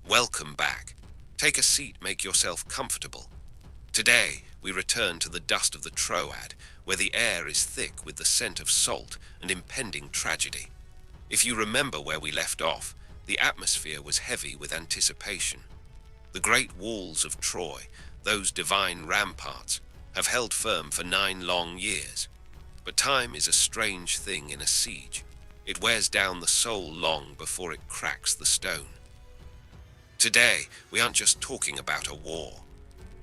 Welcome back. Take a seat, make yourself comfortable. Today, we return to the dust of the Troad, where the air is thick with the scent of salt and impending tragedy. If you remember where we left off, the atmosphere was heavy with anticipation. The great walls of Troy, those divine ramparts, have held firm for 9 long years. But time is a strange thing in a siege. It wears down the soul long before it cracks the stone. Today, we aren't just talking about a war.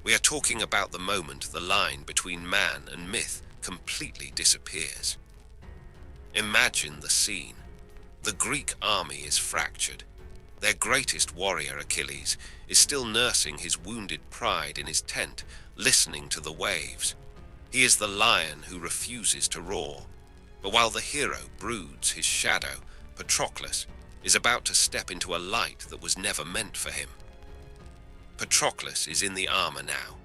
We are talking about the moment the line between man and myth completely disappears. Imagine the scene. The Greek army is fractured. Their greatest warrior, Achilles, is still nursing his wounded pride in his tent, listening to the waves. He is the lion who refuses to roar. But while the hero broods his shadow, Patroclus is about to step into a light that was never meant for him. Patroclus is in the armor now.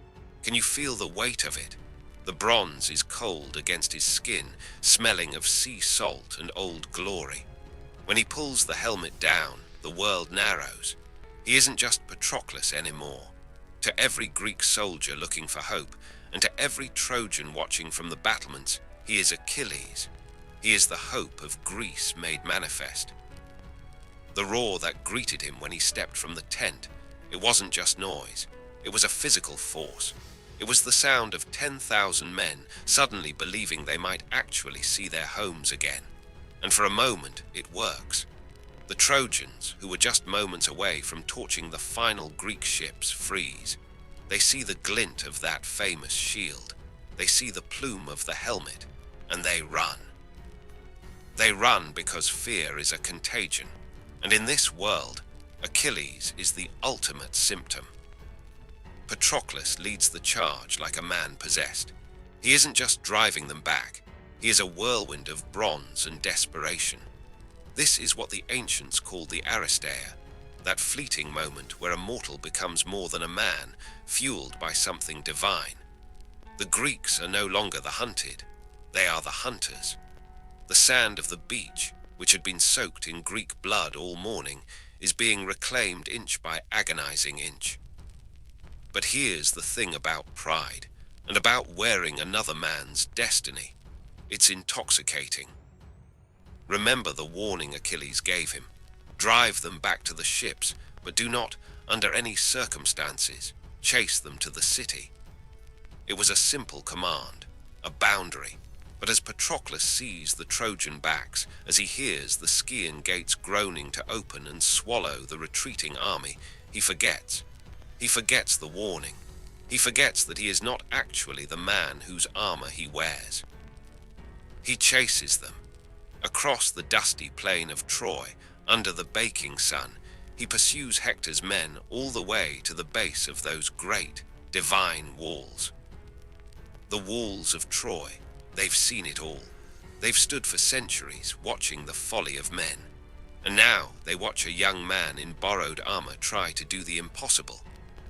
Can you feel the weight of it? The bronze is cold against his skin, smelling of sea salt and old glory. When he pulls the helmet down, the world narrows. He isn't just Patroclus anymore. To every Greek soldier looking for hope, and to every Trojan watching from the battlements, he is Achilles. He is the hope of Greece made manifest. The roar that greeted him when he stepped from the tent, it wasn't just noise. It was a physical force. It was the sound of 10,000 men suddenly believing they might actually see their homes again. And for a moment, it works. The Trojans, who were just moments away from torching the final Greek ships, freeze. They see the glint of that famous shield. They see the plume of the helmet, and they run. They run because fear is a contagion. And in this world, Achilles is the ultimate symptom. Patroclus leads the charge like a man possessed. He isn't just driving them back. He is a whirlwind of bronze and desperation. This is what the ancients called the aristeia, that fleeting moment where a mortal becomes more than a man, fueled by something divine. The Greeks are no longer the hunted. They are the hunters. The sand of the beach, which had been soaked in Greek blood all morning, is being reclaimed inch by agonizing inch. But here's the thing about pride, and about wearing another man's destiny. It's intoxicating. Remember the warning Achilles gave him. Drive them back to the ships, but do not, under any circumstances, chase them to the city. It was a simple command, a boundary. But as Patroclus sees the Trojan backs, as he hears the Scaean gates groaning to open and swallow the retreating army, he forgets. He forgets the warning. He forgets that he is not actually the man whose armor he wears. He chases them. Across the dusty plain of Troy, under the baking sun, he pursues Hector's men all the way to the base of those great, divine walls. The walls of Troy. They've seen it all. They've stood for centuries watching the folly of men. And now they watch a young man in borrowed armor try to do the impossible.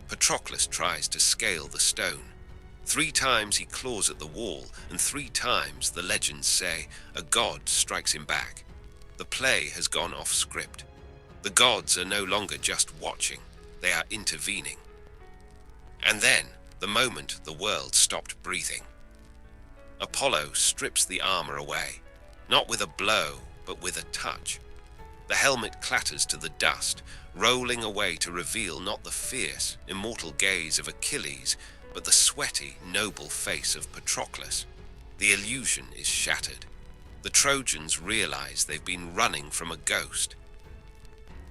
Patroclus tries to scale the stone. 3 times he claws at the wall, and 3 times, the legends say, a god strikes him back. The play has gone off script. The gods are no longer just watching. They are intervening. And then, the moment the world stopped breathing, Apollo strips the armor away, not with a blow, but with a touch. The helmet clatters to the dust, rolling away to reveal not the fierce, immortal gaze of Achilles, but the sweaty, noble face of Patroclus. The illusion is shattered. The Trojans realize they've been running from a ghost.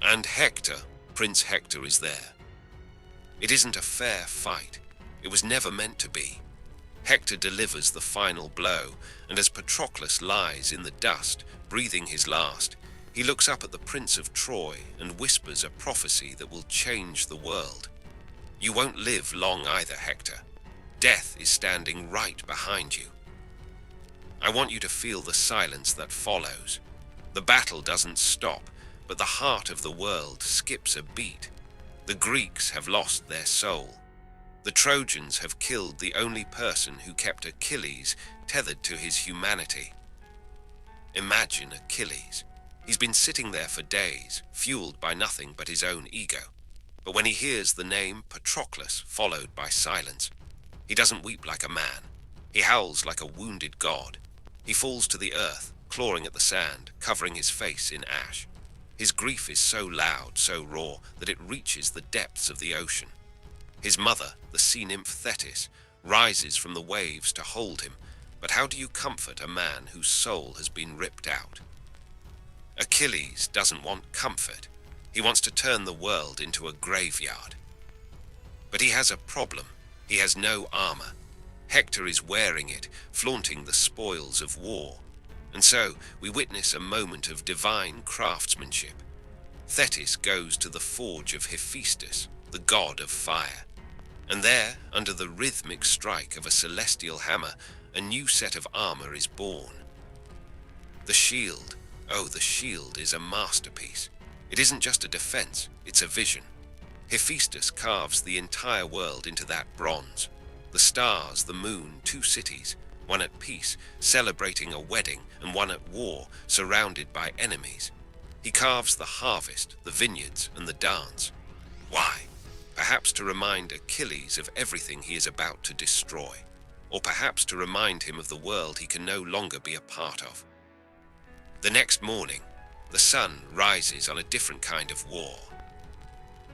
And Hector, Prince Hector, is there. It isn't a fair fight. It was never meant to be. Hector delivers the final blow, and as Patroclus lies in the dust, breathing his last, he looks up at the Prince of Troy and whispers a prophecy that will change the world. You won't live long either, Hector. Death is standing right behind you. I want you to feel the silence that follows. The battle doesn't stop, but the heart of the world skips a beat. The Greeks have lost their soul. The Trojans have killed the only person who kept Achilles tethered to his humanity. Imagine Achilles. He's been sitting there for days, fueled by nothing but his own ego. But when he hears the name Patroclus followed by silence, he doesn't weep like a man. He howls like a wounded god. He falls to the earth, clawing at the sand, covering his face in ash. His grief is so loud, so raw, that it reaches the depths of the ocean. His mother, the sea nymph Thetis, rises from the waves to hold him, but how do you comfort a man whose soul has been ripped out? Achilles doesn't want comfort. He wants to turn the world into a graveyard. But he has a problem. He has no armor. Hector is wearing it, flaunting the spoils of war. And so we witness a moment of divine craftsmanship. Thetis goes to the forge of Hephaestus, the god of fire. And there, under the rhythmic strike of a celestial hammer, a new set of armor is born. The shield. Oh, the shield is a masterpiece. It isn't just a defense, it's a vision. Hephaestus carves the entire world into that bronze. The stars, the moon, two cities, one at peace, celebrating a wedding, and one at war, surrounded by enemies. He carves the harvest, the vineyards, and the dance. Why? Perhaps to remind Achilles of everything he is about to destroy, or perhaps to remind him of the world he can no longer be a part of. The next morning, the sun rises on a different kind of war.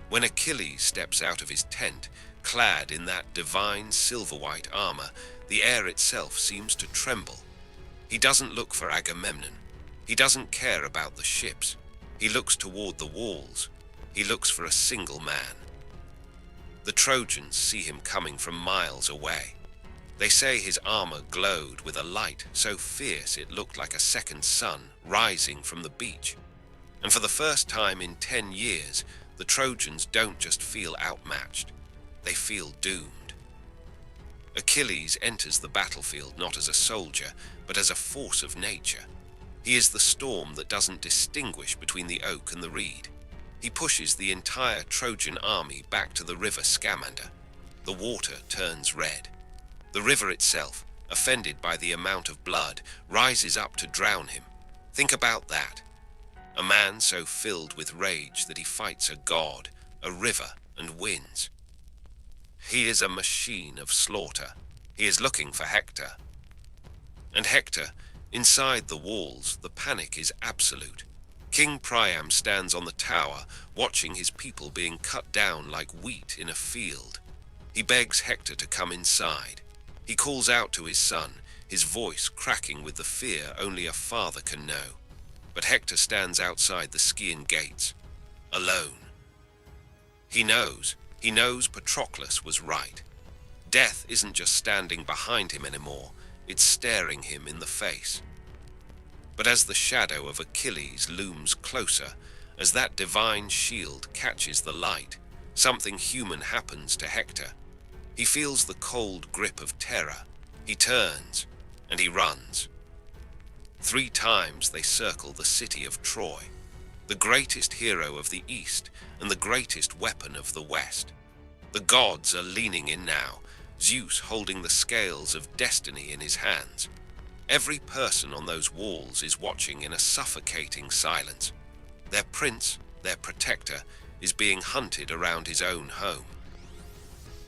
When Achilles steps out of his tent, clad in that divine silver-white armor, the air itself seems to tremble. He doesn't look for Agamemnon. He doesn't care about the ships. He looks toward the walls. He looks for a single man. The Trojans see him coming from miles away. They say his armor glowed with a light so fierce it looked like a second sun rising from the beach. And for the first time in 10 years, the Trojans don't just feel outmatched. They feel doomed. Achilles enters the battlefield not as a soldier, but as a force of nature. He is the storm that doesn't distinguish between the oak and the reed. He pushes the entire Trojan army back to the river Scamander. The water turns red. The river itself, offended by the amount of blood, rises up to drown him. Think about that. A man so filled with rage that he fights a god, a river, and wins. He is a machine of slaughter. He is looking for Hector. And Hector, inside the walls, the panic is absolute. King Priam stands on the tower, watching his people being cut down like wheat in a field. He begs Hector to come inside. He calls out to his son, his voice cracking with the fear only a father can know. But Hector stands outside the Scaean gates, alone. He knows Patroclus was right. Death isn't just standing behind him anymore, it's staring him in the face. But as the shadow of Achilles looms closer, as that divine shield catches the light, something human happens to Hector. He feels the cold grip of terror. He turns, and he runs. 3 times they circle the city of Troy, the greatest hero of the East and the greatest weapon of the West. The gods are leaning in now, Zeus holding the scales of destiny in his hands. Every person on those walls is watching in a suffocating silence. Their prince, their protector, is being hunted around his own home.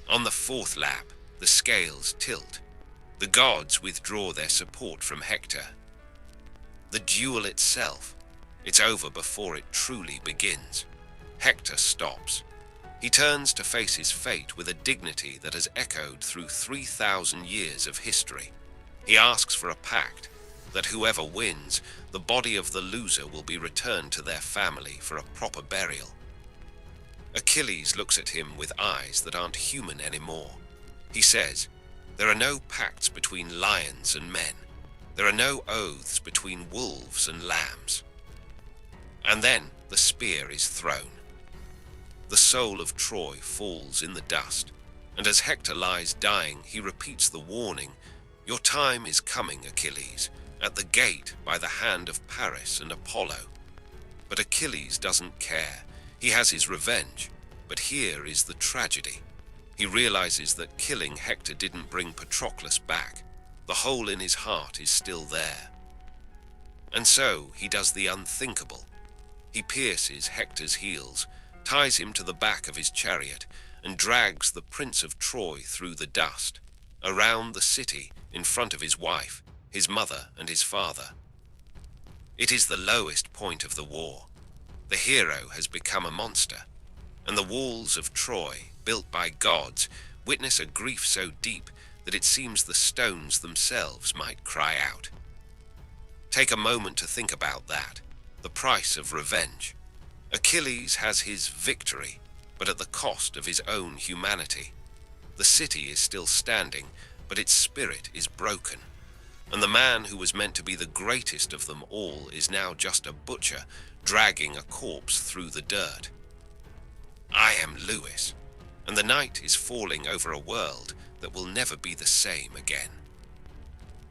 On the 4th lap, the scales tilt. The gods withdraw their support from Hector. The duel itself, it's over before it truly begins. Hector stops. He turns to face his fate with a dignity that has echoed through 3,000 years of history. He asks for a pact, that whoever wins, the body of the loser will be returned to their family for a proper burial. Achilles looks at him with eyes that aren't human anymore. He says, "There are no pacts between lions and men. There are no oaths between wolves and lambs." And then the spear is thrown. The soul of Troy falls in the dust, and as Hector lies dying, he repeats the warning, "Your time is coming, Achilles, at the gate by the hand of Paris and Apollo." But Achilles doesn't care. He has his revenge, but here is the tragedy. He realizes that killing Hector didn't bring Patroclus back. The hole in his heart is still there. And so he does the unthinkable. He pierces Hector's heels, ties him to the back of his chariot, and drags the Prince of Troy through the dust, around the city in front of his wife, his mother, and his father. It is the lowest point of the war. The hero has become a monster, and the walls of Troy, built by gods, witness a grief so deep that it seems the stones themselves might cry out. Take a moment to think about that, the price of revenge. Achilles has his victory, but at the cost of his own humanity. The city is still standing, but its spirit is broken, and the man who was meant to be the greatest of them all is now just a butcher dragging a corpse through the dirt. I am Lewis, and the night is falling over a world that will never be the same again.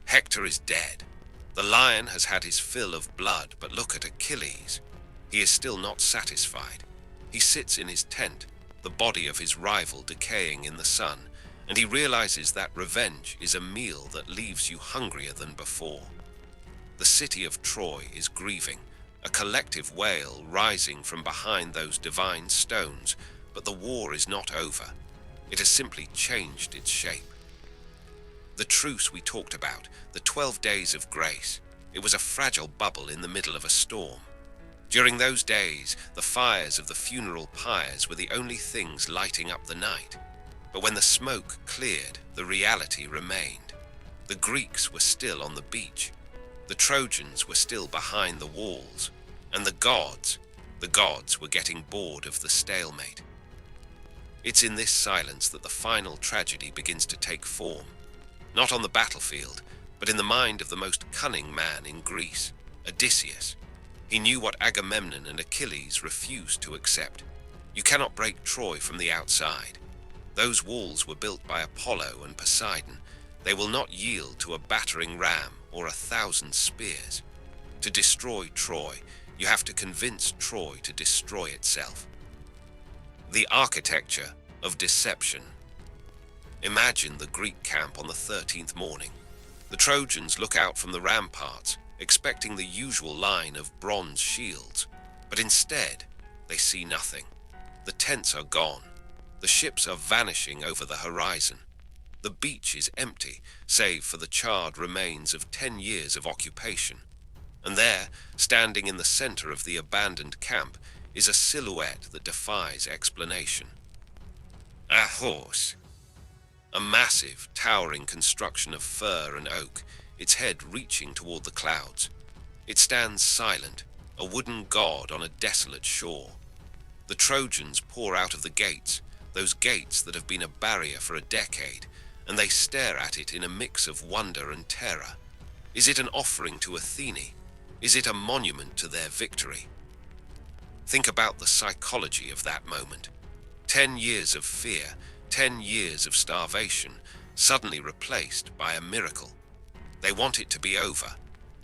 Hector is dead. The lion has had his fill of blood, but look at Achilles. He is still not satisfied. He sits in his tent, the body of his rival decaying in the sun, and he realizes that revenge is a meal that leaves you hungrier than before. The city of Troy is grieving, a collective wail rising from behind those divine stones, but the war is not over. It has simply changed its shape. The truce we talked about, the 12 days of grace, it was a fragile bubble in the middle of a storm. During those days, the fires of the funeral pyres were the only things lighting up the night. But when the smoke cleared, the reality remained. The Greeks were still on the beach. The Trojans were still behind the walls. And the gods were getting bored of the stalemate. It's in this silence that the final tragedy begins to take form. Not on the battlefield, but in the mind of the most cunning man in Greece, Odysseus. He knew what Agamemnon and Achilles refused to accept. You cannot break Troy from the outside. Those walls were built by Apollo and Poseidon. They will not yield to a battering ram or 1,000 spears. To destroy Troy, you have to convince Troy to destroy itself. The architecture of deception. Imagine the Greek camp on the 13th morning. The Trojans look out from the ramparts, expecting the usual line of bronze shields, but instead they see nothing. The tents are gone. The ships are vanishing over the horizon. The beach is empty, save for the charred remains of 10 years of occupation. And there, standing in the center of the abandoned camp, is a silhouette that defies explanation. A horse. A massive, towering construction of fir and oak, its head reaching toward the clouds. It stands silent, a wooden god on a desolate shore. The Trojans pour out of the gates, those gates that have been a barrier for a decade, and they stare at it in a mix of wonder and terror. Is it an offering to Athene? Is it a monument to their victory? Think about the psychology of that moment. 10 years of fear, 10 years of starvation, suddenly replaced by a miracle. They want it to be over.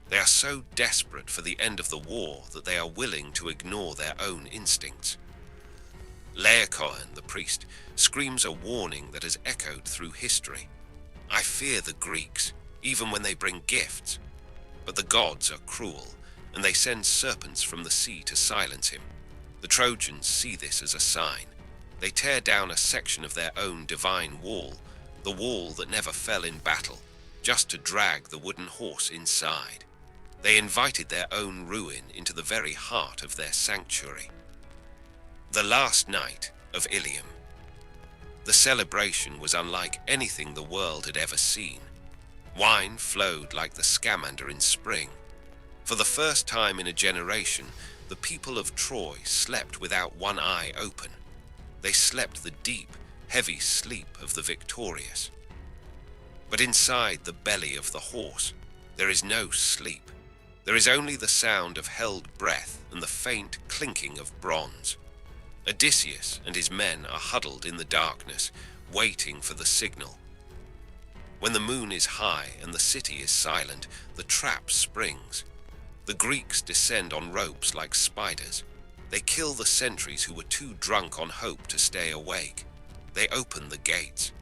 They are so desperate for the end of the war that they are willing to ignore their own instincts. Laocoon, the priest, screams a warning that has echoed through history. I fear the Greeks, even when they bring gifts. But the gods are cruel, and they send serpents from the sea to silence him. The Trojans see this as a sign. They tear down a section of their own divine wall, the wall that never fell in battle, just to drag the wooden horse inside. They invited their own ruin into the very heart of their sanctuary. The last night of Ilium. The celebration was unlike anything the world had ever seen. Wine flowed like the Scamander in spring. For the first time in a generation, the people of Troy slept without one eye open. They slept the deep, heavy sleep of the victorious. But inside the belly of the horse, there is no sleep. There is only the sound of held breath and the faint clinking of bronze. Odysseus and his men are huddled in the darkness, waiting for the signal. When the moon is high and the city is silent, the trap springs. The Greeks descend on ropes like spiders. They kill the sentries who were too drunk on hope to stay awake. They open the gates,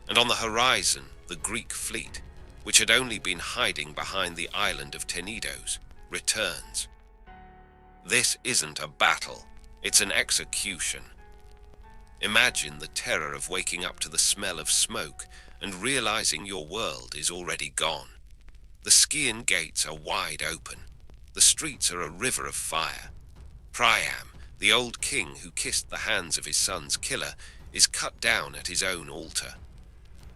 and on the horizon, the Greek fleet, which had only been hiding behind the island of Tenedos, returns. This isn't a battle. It's an execution. Imagine the terror of waking up to the smell of smoke and realizing your world is already gone. The Scian gates are wide open. The streets are a river of fire. Priam, the old king who kissed the hands of his son's killer, is cut down at his own altar.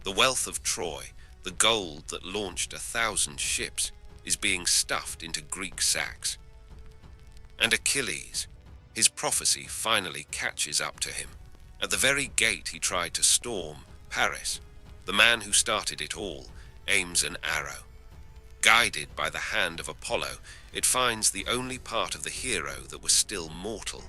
The wealth of Troy, the gold that launched 1,000 ships, is being stuffed into Greek sacks. And Achilles, his prophecy finally catches up to him. At the very gate he tried to storm, Paris, the man who started it all, aims an arrow. Guided by the hand of Apollo, it finds the only part of the hero that was still mortal.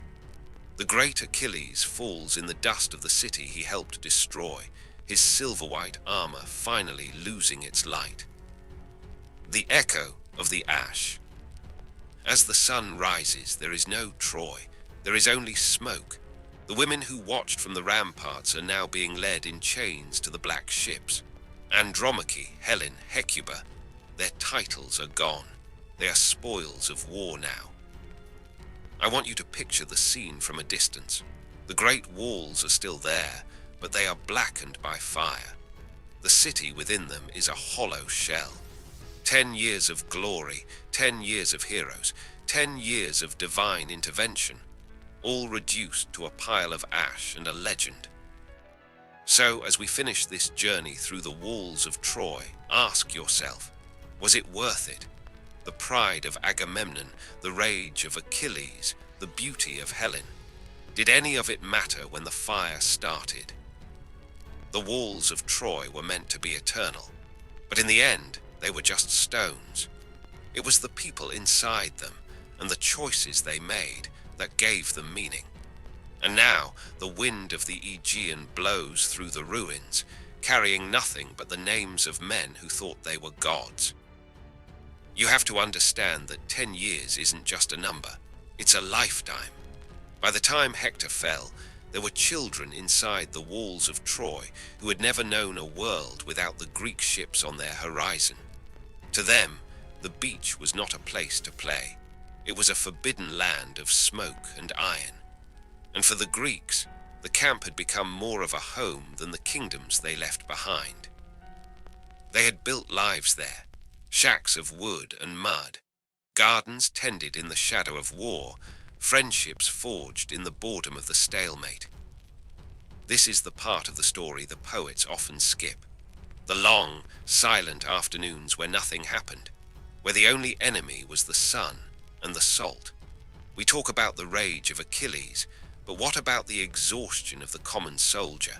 The great Achilles falls in the dust of the city he helped destroy, his silver-white armor finally losing its light. The echo of the ash. As the sun rises, there is no Troy. There is only smoke. The women who watched from the ramparts are now being led in chains to the black ships. Andromache, Helen, Hecuba, their titles are gone. They are spoils of war now. I want you to picture the scene from a distance. The great walls are still there, but they are blackened by fire. The city within them is a hollow shell. 10 years of glory, 10 years of heroes, 10 years of divine intervention, all reduced to a pile of ash and a legend. So, as we finish this journey through the walls of Troy, ask yourself, was it worth it? The pride of Agamemnon, the rage of Achilles, the beauty of Helen. Did any of it matter when the fire started? The walls of Troy were meant to be eternal, but in the end, they were just stones. It was the people inside them and the choices they made that gave them meaning. And now, the wind of the Aegean blows through the ruins, carrying nothing but the names of men who thought they were gods. You have to understand that 10 years isn't just a number, it's a lifetime. By the time Hector fell, there were children inside the walls of Troy who had never known a world without the Greek ships on their horizon. To them, the beach was not a place to play. It was a forbidden land of smoke and iron. And for the Greeks, the camp had become more of a home than the kingdoms they left behind. They had built lives there, shacks of wood and mud, gardens tended in the shadow of war, friendships forged in the boredom of the stalemate. This is the part of the story the poets often skip. The long, silent afternoons where nothing happened, where the only enemy was the sun and the salt. We talk about the rage of Achilles, but what about the exhaustion of the common soldier?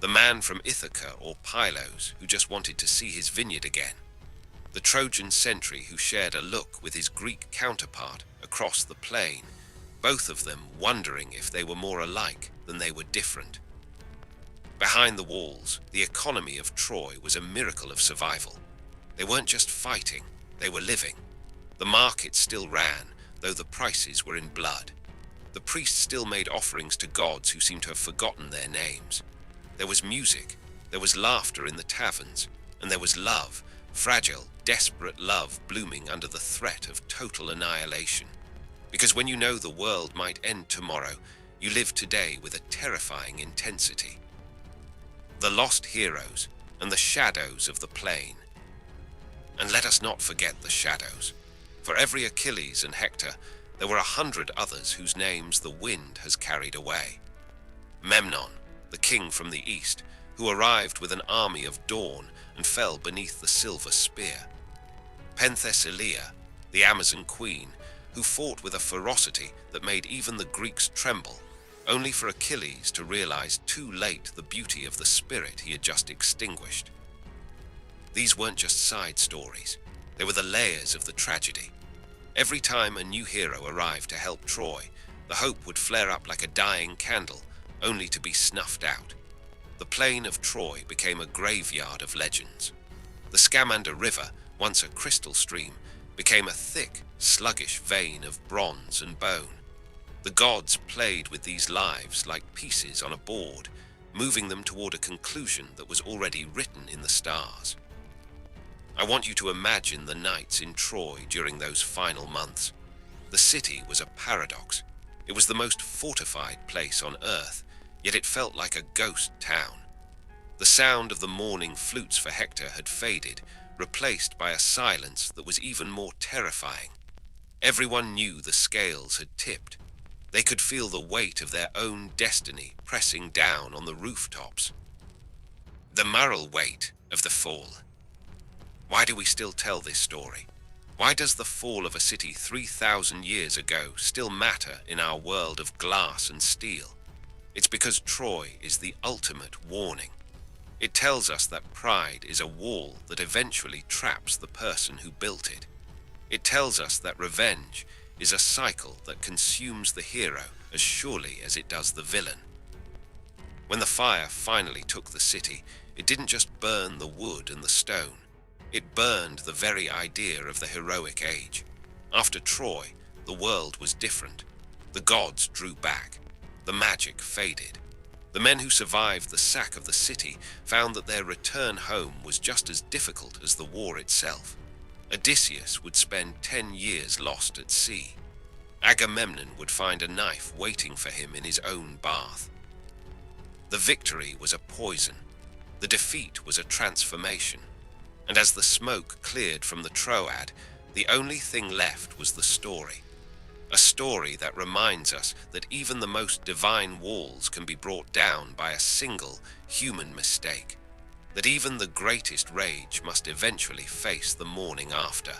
The man from Ithaca or Pylos who just wanted to see his vineyard again? The Trojan sentry who shared a look with his Greek counterpart across the plain, both of them wondering if they were more alike than they were different. Behind the walls, the economy of Troy was a miracle of survival. They weren't just fighting, they were living. The market still ran, though the prices were in blood. The priests still made offerings to gods who seemed to have forgotten their names. There was music, there was laughter in the taverns, and there was love, fragile, desperate love blooming under the threat of total annihilation. Because when you know the world might end tomorrow, you live today with a terrifying intensity. The lost heroes and the shadows of the plain. And let us not forget the shadows. For every Achilles and Hector, there were 100 others whose names the wind has carried away. Memnon, the king from the east, who arrived with an army of dawn and fell beneath the silver spear. Penthesilea, the Amazon queen, who fought with a ferocity that made even the Greeks tremble, only for Achilles to realize too late the beauty of the spirit he had just extinguished. These weren't just side stories, they were the layers of the tragedy. Every time a new hero arrived to help Troy, the hope would flare up like a dying candle, only to be snuffed out. The plain of Troy became a graveyard of legends. The Scamander River, once a crystal stream, became a thick, sluggish vein of bronze and bone. The gods played with these lives like pieces on a board, moving them toward a conclusion that was already written in the stars. I want you to imagine the nights in Troy during those final months. The city was a paradox. It was the most fortified place on Earth, yet it felt like a ghost town. The sound of the morning flutes for Hector had faded, replaced by a silence that was even more terrifying. Everyone knew the scales had tipped. They could feel the weight of their own destiny pressing down on the rooftops. The moral weight of the fall. Why do we still tell this story? Why does the fall of a city 3,000 years ago still matter in our world of glass and steel? It's because Troy is the ultimate warning. It tells us that pride is a wall that eventually traps the person who built it. It tells us that revenge is a cycle that consumes the hero as surely as it does the villain. When the fire finally took the city, it didn't just burn the wood and the stone. It burned the very idea of the heroic age. After Troy, the world was different. The gods drew back. The magic faded. The men who survived the sack of the city found that their return home was just as difficult as the war itself. Odysseus would spend 10 years lost at sea. Agamemnon would find a knife waiting for him in his own bath. The victory was a poison. The defeat was a transformation. And as the smoke cleared from the Troad, the only thing left was the story. A story that reminds us that even the most divine walls can be brought down by a single human mistake. That even the greatest rage must eventually face the morning after.